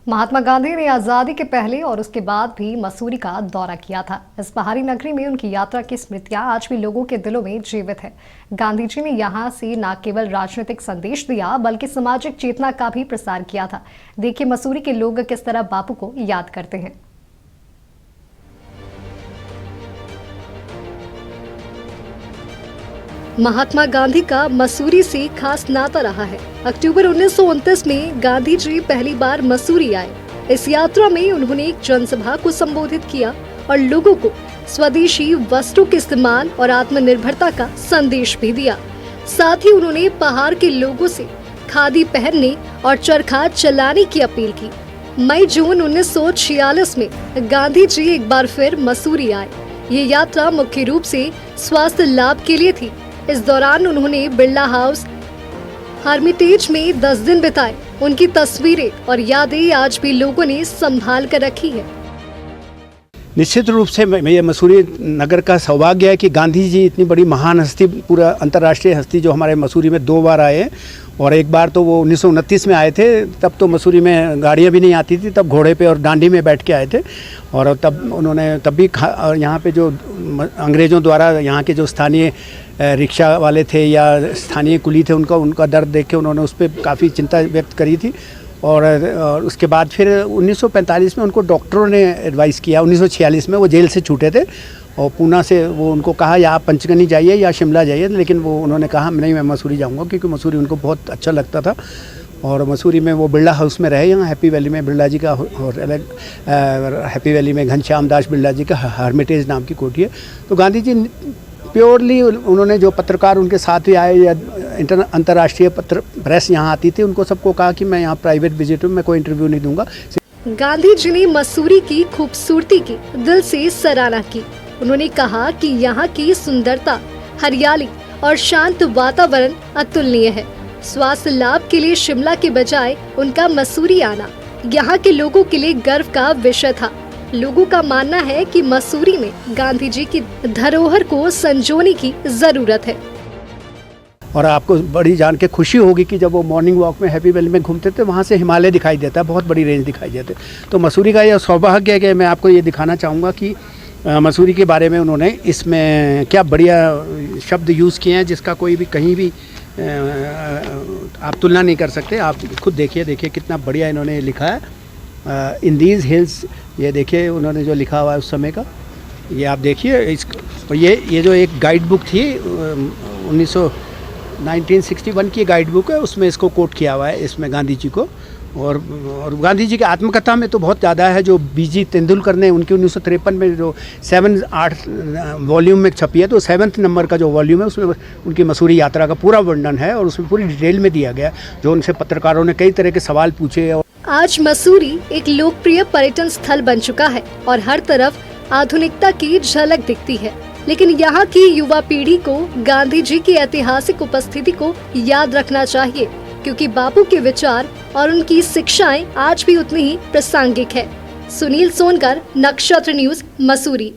महात्मा गांधी ने आज़ादी के पहले और उसके बाद भी मसूरी का दौरा किया था। इस पहाड़ी नगरी में उनकी यात्रा की स्मृतियां आज भी लोगों के दिलों में जीवित है। गांधी जी ने यहां से न केवल राजनीतिक संदेश दिया बल्कि सामाजिक चेतना का भी प्रसार किया था। देखिए मसूरी के लोग किस तरह बापू को याद करते हैं। महात्मा गांधी का मसूरी से खास नाता रहा है। अक्टूबर 1929 में गांधी जी पहली बार मसूरी आए। इस यात्रा में उन्होंने एक जनसभा को संबोधित किया और लोगों को स्वदेशी वस्त्रों के इस्तेमाल और आत्मनिर्भरता का संदेश भी दिया। साथ ही उन्होंने पहाड़ के लोगों से खादी पहनने और चरखा चलाने की अपील की। मई-जून 1946 में गांधी जी एक बार फिर मसूरी आए। ये यात्रा मुख्य रूप से स्वास्थ्य लाभ के लिए थी। इस दौरान उन्होंने बिरला हाउस हर्मिटेज में 10 दिन बिताए। उनकी तस्वीरें और यादें आज भी लोगों ने संभाल कर रखी है। निश्चित रूप से ये मसूरी नगर का सौभाग्य है कि गांधी जी इतनी बड़ी महान हस्ती, पूरा अंतर्राष्ट्रीय हस्ती जो हमारे मसूरी में 2 बार आए और एक बार तो वो 1929 में आए थे। तब तो मसूरी में गाड़ियाँ भी नहीं आती थी, तब घोड़े पे और डांडी में बैठ के आए थे। और तब उन्होंने तब भी यहाँ पे जो अंग्रेज़ों द्वारा यहाँ के जो स्थानीय रिक्शा वाले थे या स्थानीय कुली थे उनका दर्द देख के उन्होंने उस पर काफ़ी चिंता व्यक्त करी थी। और उसके बाद फिर 1945 में उनको डॉक्टरों ने एडवाइस किया। 1946 में वो जेल से छूटे थे और पूना से वो उनको कहा या आप पंचगनी जाइए या शिमला जाइए, लेकिन वो उन्होंने कहा नहीं, मैं मसूरी जाऊंगा, क्योंकि मसूरी उनको बहुत अच्छा लगता था। और मसूरी में वो बिरला हाउस में रहे। यहाँ हैप्पी वैली में बिरला जी का और हैप्पी वैली में घनश्याम दास बिरला जी का हर्मिटेज नाम की कोठी है। तो गांधी जी प्योरली उन्होंने जो पत्रकार उनके साथ भी आए या अंतर्राष्ट्रीय प्रेस यहाँ आती थी, उनको सबको कहा कि मैं यहाँ प्राइवेट विजिट हूँ, मैं कोई इंटरव्यू नहीं दूंगा। गांधी जी ने मसूरी की खूबसूरती की दिल से सराहना की। उन्होंने कहा कि यहाँ की सुंदरता, हरियाली और शांत वातावरण अतुलनीय है। स्वास्थ्य लाभ के लिए शिमला के बजाय उनका मसूरी आना यहाँ के लोगों के लिए गर्व का विषय था। लोगों का मानना है कि मसूरी में गांधी जी की धरोहर को संजोने की जरूरत है। और आपको बड़ी जान के खुशी होगी कि जब वो मॉर्निंग वॉक में हैप्पी वैली में घूमते थे, वहाँ से हिमालय दिखाई देता है, बहुत बड़ी रेंज दिखाई देती है। तो मसूरी का यह सौभाग्य है कि मैं आपको ये दिखाना चाहूँगा कि मसूरी के बारे में उन्होंने इसमें क्या बढ़िया शब्द यूज़ किए हैं, जिसका कोई भी कहीं भी आप तुलना नहीं कर सकते। आप खुद देखिए कितना बढ़िया इन्होंने लिखा है। इन दीज हिल्स, ये देखिए उन्होंने जो लिखा हुआ है उस समय का, ये आप देखिए। और ये जो एक गाइड बुक थी 1961 की गाइड बुक है, उसमें इसको कोट किया हुआ है, इसमें गांधी जी को। और गांधी जी की आत्मकथा में तो बहुत ज़्यादा है, जो बीजी तेंदुलकर ने उनकी 1953 में जो 7-8 वॉल्यूम में छपी है, तो 7th नंबर का जो वॉल्यूम है उसमें उनकी मसूरी यात्रा का पूरा वर्णन है और उसमें पूरी डिटेल में दिया गया, जो उनसे पत्रकारों ने कई तरह के सवाल पूछे। आज मसूरी एक लोकप्रिय पर्यटन स्थल बन चुका है और हर तरफ आधुनिकता की झलक दिखती है। लेकिन यहाँ की युवा पीढ़ी को गांधी जी की ऐतिहासिक उपस्थिति को याद रखना चाहिए, क्योंकि बापू के विचार और उनकी शिक्षाएं आज भी उतनी ही प्रासंगिक है। सुनील सोनकर, नक्षत्र न्यूज, मसूरी।